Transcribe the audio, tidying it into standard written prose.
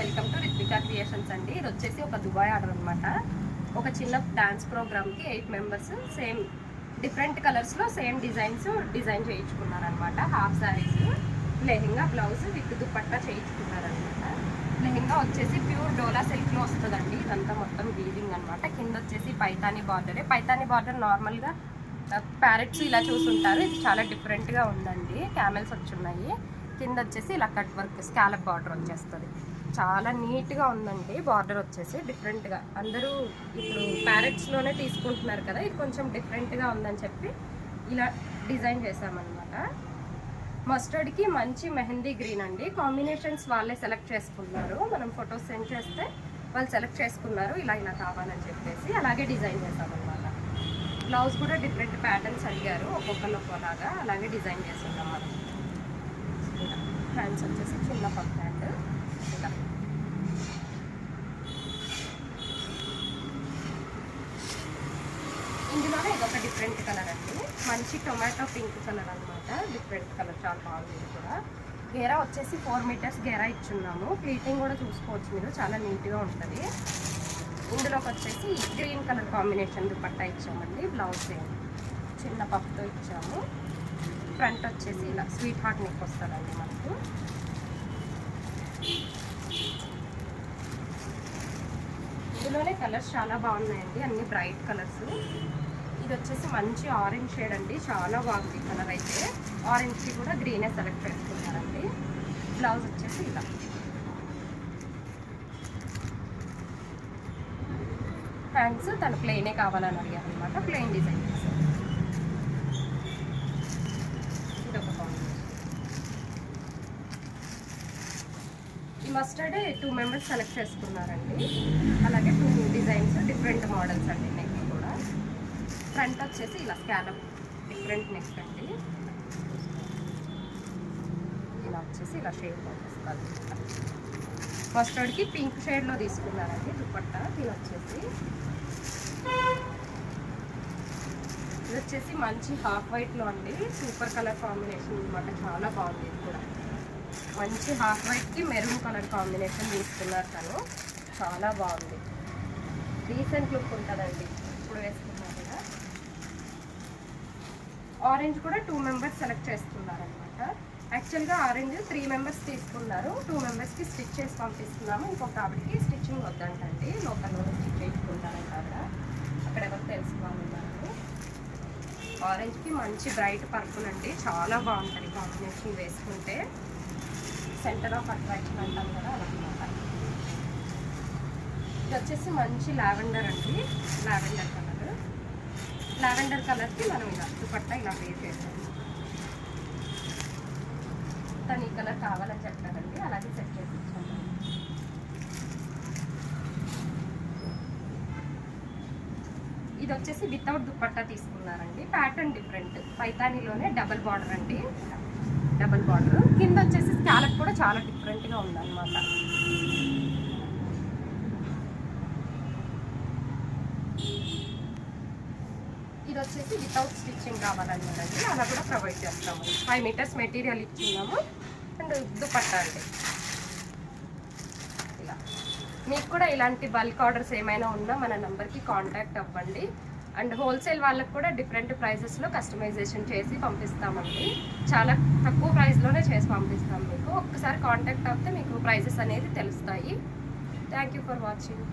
Welcome to Rithwika creations అండి. ఇది వచ్చేసి ఒక దుబాయ్ ఆర్డర్ అనమాట. ఒక చిన్న డాన్స్ ప్రోగ్రామ్కి 8 మెంబర్స్ సేమ్ డిఫరెంట్ కలర్స్లో సేమ్ డిజైన్ చేయించుకున్నారనమాట. Half saris, lehenga, blouse with dupatta చేయించుకున్నారనమాట. లెహెంగా వచ్చేసి ప్యూర్ డోలా సిల్క్లో వస్తుందండి. ఇదంతా మొత్తం వీవింగ్ అనమాట. కింద వచ్చేసి పైతానీ బార్డరే. పైతానీ బార్డర్ నార్మల్గా ప్యారెట్స్ ఇలా చూసుంటారు. ఇది చాలా డిఫరెంట్గా ఉందండి. క్యామెల్స్ వచ్చున్నాయి. కింద వచ్చేసి ఇలా కట్ వర్క్ స్కాలప్ బార్డర్ వచ్చేస్తుంది. చాలా నీట్గా ఉందండి. బార్డర్ వచ్చేసి డిఫరెంట్గా, అందరూ ఇప్పుడు ప్యారెట్స్లోనే తీసుకుంటున్నారు కదా, ఇది కొంచెం డిఫరెంట్గా ఉందని చెప్పి ఇలా డిజైన్ చేసామన్నమాట. మస్టర్డ్కి మంచి మెహందీ గ్రీన్ అండి. కాంబినేషన్స్ వాళ్ళే సెలెక్ట్ చేసుకున్నారు. మనం ఫొటోస్ సెండ్ చేస్తే వాళ్ళు సెలెక్ట్ చేసుకున్నారు ఇలా ఇలా కావాలని చెప్పేసి. అలాగే డిజైన్ చేసామన్నమాట. బ్లౌజ్ కూడా డిఫరెంట్ ప్యాటర్న్స్ అడిగారు, ఒక్కొక్కరు ఒక్కోలాగా. అలాగే డిజైన్ చేస్తున్నాం మనం. హ్యాండ్స్ వచ్చేసి చిన్న పఫ్ హ్యాండ్. ఇలా ఇందులోనే ఇదొక డిఫరెంట్ కలర్ అండి. మంచి టొమాటో పింక్ కలర్ అనమాట. డిఫరెంట్ కలర్, చాలా బాగుంది కూడా. గేరా వచ్చేసి 4 మీటర్స్ గేరా ఇచ్చున్నాము. ప్లీటింగ్ కూడా చూసుకోవచ్చు మీరు, చాలా నీట్గా ఉంటుంది. ఇందులోకి వచ్చేసి గ్రీన్ కలర్ కాంబినేషన్ దుపట్టా ఇచ్చామండి. బ్లౌజ్ చిన్న పఫ్తో ఇచ్చాము. ఫ్రంట్ వచ్చేసి ఇలా స్వీట్ హార్ట్ నెక్ వస్తుందండి మనకు. ఇందులోనే కలర్స్ చాలా బాగున్నాయండి, అన్ని బ్రైట్ కలర్స్. ఇది వచ్చేసి మంచి ఆరెంజ్ షేడ్ అండి, చాలా బాగుంది కలర్ అయితే. ఆరెంజ్కి కూడా గ్రీనే సెలెక్ట్ చేసుకున్నారండి. బ్లౌజ్ వచ్చేసి ఇలా. హ్యాండ్స్ తను ప్లెయినే కావాలని అడిగారు అనమాట. ప్లెయిన్ డిజైన్ చేశారు. ఇదొక కాంబినేషన్. ఈ మస్టర్డ్ 2 మెంబర్స్ సెలెక్ట్ చేసుకున్నారండి. అలాగే 2 డిజైన్స్, డిఫరెంట్ మోడల్స్ అండి. నెక్ కూడా ఫ్రంట్ వచ్చేసి ఇలా స్కాలప్ డిఫరెంట్ నెక్ అండి. ఇలా వచ్చేసి ఇలా షేడ్ వస్తుంది. మస్టర్డ్కి పింక్ షేడ్లో తీసుకున్నారండి దుపట్టా. ఇది వచ్చేసి మంచి హాఫ్ వైట్లో అండి. సూపర్ కలర్ కాంబినేషన్ అనమాట, చాలా బాగుంది. ఇది కూడా మంచి హాఫ్ వైట్కి మెరూన్ కలర్ కాంబినేషన్ తీసుకున్నారు తను, చాలా బాగుంది. డీసెంట్ లుక్ ఉంటుందండి ఇప్పుడు వేసుకున్నారు కదా. ఆరెంజ్ కూడా 2 మెంబర్స్ సెలెక్ట్ చేసుకున్నారనమాట. యాక్చువల్గా ఆరెంజ్ 3 మెంబర్స్ తీసుకున్నారు. 2 మెంబర్స్కి స్టిచ్ చేసి పంపిస్తున్నాము. ఇంకొక ఆవిడకి స్టిచ్చింగ్ వద్దంటండి, లోకల్లో స్టిచ్ చేయించుకుంటారంట. అక్కడ ఎవరు తెలుసుకోవాలన్నారు. ఆరెంజ్కి మంచి బ్రైట్ పర్పుల్ అండి, చాలా బాగుంటుంది కాంబినేషన్ వేసుకుంటే. సెంటర్ ఆఫ్ అట్రాక్షన్ అంటాం కదా, అదనమాట. ఇది వచ్చేసి మంచి లావెండర్ అండి, లావెండర్ కలర్. లావెండర్ కలర్కి మనం ఇలా దుపట్టా ఇలా వేర్ చేసాము. తను ఈ కలర్ కావాలని చెప్పారండి, అలాగే సెట్ చేసి ఇచ్చాము. ఇది వచ్చేసి వితౌట్ దుపట్టా తీసుకున్నారండి. ప్యాటర్న్ డిఫరెంట్, పైతానీలోనే డబల్ బార్డర్ అండి. డబల్ బార్డర్ కింద వచ్చేసి స్కాలప్ కూడా చాలా డిఫరెంట్గా ఉందన్నమాట. ఇది వచ్చేసి వితౌట్ స్టిచ్చింగ్ కావాలన్నారండి, అలా కూడా ప్రొవైడ్ చేస్తాము. 5 మీటర్స్ మెటీరియల్ ఇచ్చున్నాము. అండ్ దుపట్టా అండి ఇలా. మీకు కూడా ఇలాంటి బల్క్ ఆర్డర్స్ ఏమైనా ఉన్నా మన నెంబర్కి కాంటాక్ట్ అవ్వండి. అండ్ హోల్సేల్ వాళ్ళకి కూడా డిఫరెంట్ ప్రైజెస్లో కస్టమైజేషన్ చేసి పంపిస్తామండి. చాలా తక్కువ ప్రైస్లోనే చేసి పంపిస్తాం మీకు. ఒక్కసారి కాంటాక్ట్ అవుతే మీకు ప్రైజెస్ అనేది తెలుస్తాయి. Thank you for watching.